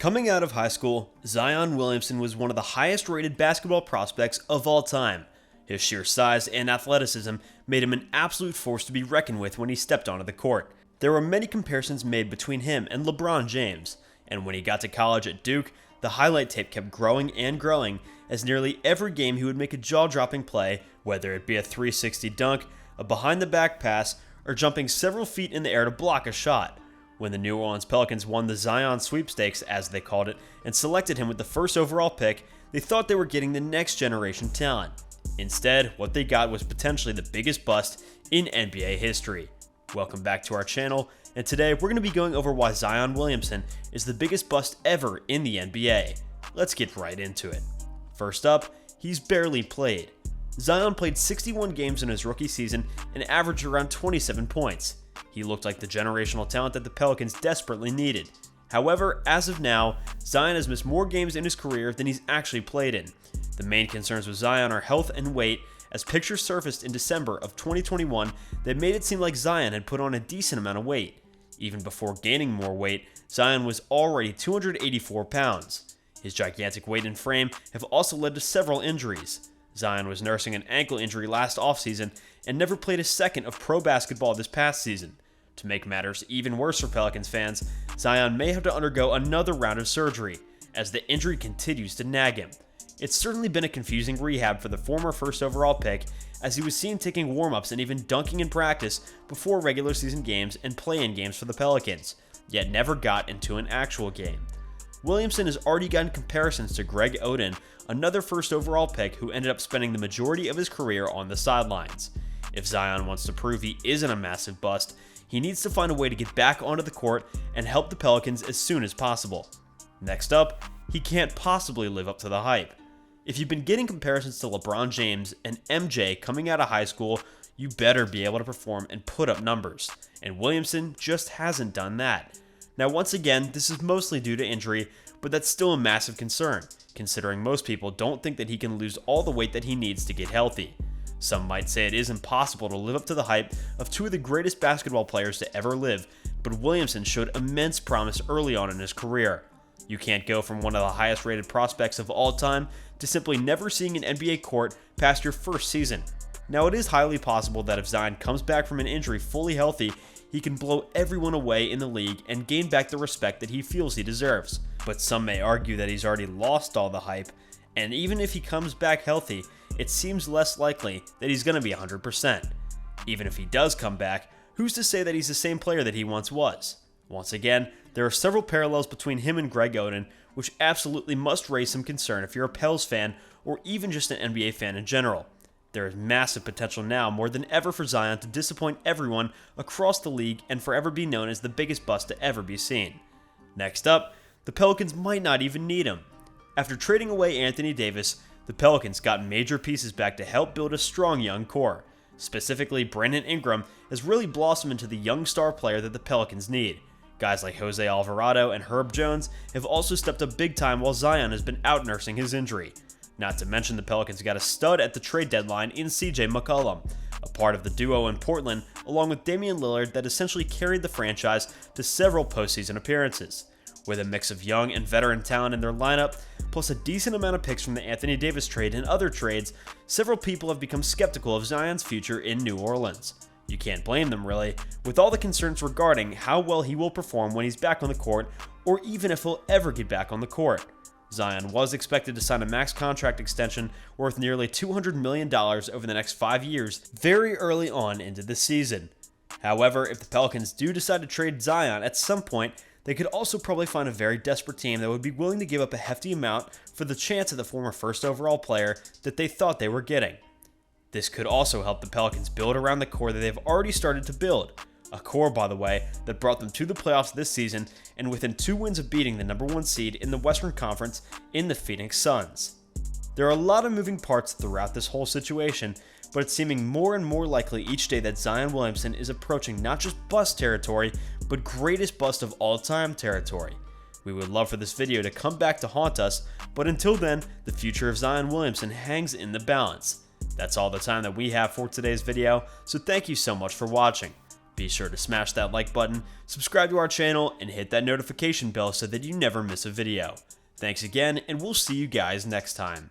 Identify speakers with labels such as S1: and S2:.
S1: Coming out of high school, Zion Williamson was one of the highest rated basketball prospects of all time. His sheer size and athleticism made him an absolute force to be reckoned with when he stepped onto the court. There were many comparisons made between him and LeBron James, and when he got to college at Duke, the highlight tape kept growing and growing, as nearly every game he would make a jaw-dropping play, whether it be a 360 dunk, a behind-the-back pass, or jumping several feet in the air to block a shot. When the New Orleans Pelicans won the Zion sweepstakes, as they called it, and selected him with the first overall pick, they thought they were getting the next generation talent. Instead, what they got was potentially the biggest bust in NBA history. Welcome back to our channel, and today we're going to be going over why Zion Williamson is the biggest bust ever in the NBA. Let's get right into it. First up, he's barely played. Zion played 61 games in his rookie season and averaged around 27 points. He looked like the generational talent that the Pelicans desperately needed. However, as of now, Zion has missed more games in his career than he's actually played in. The main concerns with Zion are health and weight, as pictures surfaced in December of 2021 that made it seem like Zion had put on a decent amount of weight. Even before gaining more weight, Zion was already 284 pounds. His gigantic weight and frame have also led to several injuries. Zion was nursing an ankle injury last offseason and never played a second of pro basketball this past season. To make matters even worse for Pelicans fans, Zion may have to undergo another round of surgery, as the injury continues to nag him. It's certainly been a confusing rehab for the former first overall pick, as he was seen taking warm-ups and even dunking in practice before regular season games and play-in games for the Pelicans, yet never got into an actual game. Williamson has already gotten comparisons to Greg Oden, another first overall pick who ended up spending the majority of his career on the sidelines. If Zion wants to prove he isn't a massive bust, he needs to find a way to get back onto the court and help the Pelicans as soon as possible. Next up, he can't possibly live up to the hype. If you've been getting comparisons to LeBron James and MJ coming out of high school, you better be able to perform and put up numbers, and Williamson just hasn't done that. Now once again, this is mostly due to injury, but that's still a massive concern, considering most people don't think that he can lose all the weight that he needs to get healthy. Some might say it is impossible to live up to the hype of two of the greatest basketball players to ever live, but Williamson showed immense promise early on in his career. You can't go from one of the highest rated prospects of all time to simply never seeing an NBA court past your first season. Now it is highly possible that if Zion comes back from an injury fully healthy, he can blow everyone away in the league and gain back the respect that he feels he deserves. But some may argue that he's already lost all the hype, and even if he comes back healthy, it seems less likely that he's going to be 100%. Even if he does come back, who's to say that he's the same player that he once was? Once again, there are several parallels between him and Greg Oden, which absolutely must raise some concern if you're a Pels fan or even just an NBA fan in general. There is massive potential now more than ever for Zion to disappoint everyone across the league and forever be known as the biggest bust to ever be seen. Next up, the Pelicans might not even need him. After trading away Anthony Davis, the Pelicans got major pieces back to help build a strong young core. Specifically, Brandon Ingram has really blossomed into the young star player that the Pelicans need. Guys like Jose Alvarado and Herb Jones have also stepped up big time while Zion has been out nursing his injury. Not to mention the Pelicans got a stud at the trade deadline in CJ McCollum, a part of the duo in Portland, along with Damian Lillard that essentially carried the franchise to several postseason appearances. With a mix of young and veteran talent in their lineup, plus a decent amount of picks from the Anthony Davis trade and other trades, several people have become skeptical of Zion's future in New Orleans. You can't blame them really, with all the concerns regarding how well he will perform when he's back on the court, or even if he'll ever get back on the court. Zion was expected to sign a max contract extension worth nearly $200 million over the next 5 years very early on into the season. However, if the Pelicans do decide to trade Zion at some point, they could also probably find a very desperate team that would be willing to give up a hefty amount for the chance of the former first overall player that they thought they were getting. This could also help the Pelicans build around the core that they've already started to build. A core, by the way, that brought them to the playoffs this season and within 2 wins of beating the number 1 seed in the Western Conference in the Phoenix Suns. There are a lot of moving parts throughout this whole situation, but it's seeming more and more likely each day that Zion Williamson is approaching not just bust territory, but greatest bust of all time territory. We would love for this video to come back to haunt us, but until then, the future of Zion Williamson hangs in the balance. That's all the time that we have for today's video, so thank you so much for watching. Be sure to smash that like button, subscribe to our channel, and hit that notification bell so that you never miss a video. Thanks again, and we'll see you guys next time.